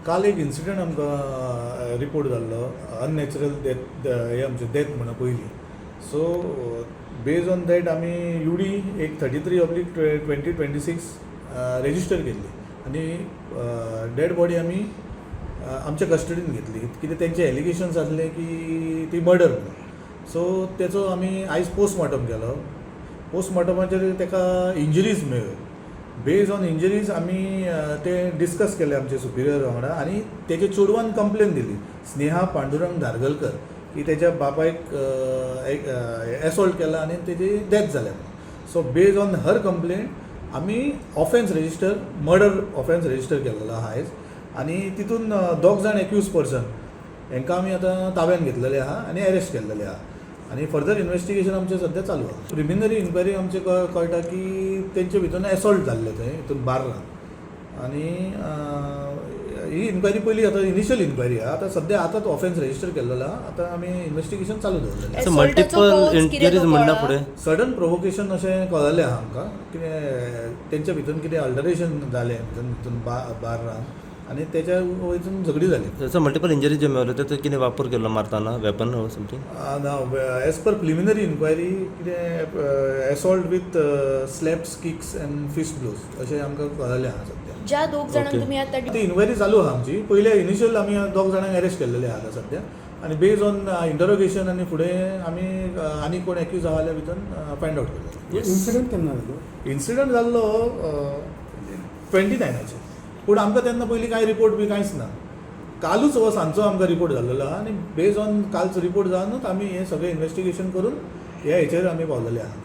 काल एक इन्सिडंट आमकां रिपोर्ट जाल्लो अननॅचरल डेथ हे आमचे डेथ म्हणून पयली. सो बेज ऑन दॅट आमी UD एक 33/2026 रेजिस्टर केल्ली आनी डेड बॉडी आमी आमच्या कस्टडीन घेतली कित्याक तेंचे एलिगेशन्स आसले की ती मर्डर म्हणून. सो तेचो आमी आयज पोस्टमॉर्टम केलो. पोस्टमॉर्टमाचेर तेका इंजरीज मेळ्ळ्यो. बेज ऑन इंजरीज आमी ते डिस्कस केले आमचे सुपिरियर वांगडा आनी तेजे चेडवान कंप्लेन दिली स्नेहा पांडुरंग धारगलकर की तेज्या बापायक एसॉल्ट केला आनी तेजी डेथ जाल्या. So based on her complaint आमी offence register murder offence register केल्लो आहा आयज आनी तितून 2 जाण एक्यूज पर्सन हांकां आमी आतां ताब्यान घेतलेले आहा आनी अरेस्ट केल्लेले आहा आनी फर्दर इन्वेस्टिगेशन आमचें सद्या चालू आहा. प्रिलिमिनरी इन्क्वायरी आमचे कळटा की तेंचे भितर एसॉल्ट जाल्ले थंय हितून बार्रान आनी ही इन्क्वायरी पयली आतां इनिशियल इन्क्वायरी आहा. आतां सद्या आतांच ऑफेन्स रजिस्टर केल्लो आहा. आतां आमी इन्वेस्टिगेशन चालू दवरलेलें. मल्टिपल इंजरीज म्हणना फुडें सडन प्रोवोकेशन अशें कळलेलें आहा आमकां कितें तेंच्या भितर कितें अल्टरेशन जालें हितून बार्रान आनी तेच्या वयसून झगडी जाली. जसो मल्टिपल इंजरीज जे मेळ्ळ्यो तेचो कितें वापर केल्लो मारतना weapon or something as per preliminary inquiry कितें assault with slaps kicks and fist blows अशें आमकां कळलेलें आहा सद्या. ज्या 2 जाणांक तुमी आतां ती इन्क्वायरी चालू आहा आमची. पयले इनिशियल आमी 2 जाणांक अरेस्ट केल्लेले आहा सद्या आनी बेज ऑन इंटरोगेशन आनी फुडें आमी आनी कोण एक्यूज आहा जाल्यार भितर फायंड आउट केलें. इन्सिडंट केन्ना जालो? इन्सिडंट जाल्लो 29 पूण आमकां तेन्ना पयलीं कांय रिपोर्ट बी कांयच ना. कालूच हो सांजचो आमकां रिपोर्ट जाल्लो आहा आनी बेज ऑन कालचो रिपोर्ट जावनूच आमी हें सगळें इन्वेस्टिगेशन करून ह्या हेचेर आमी पावलेले आहा.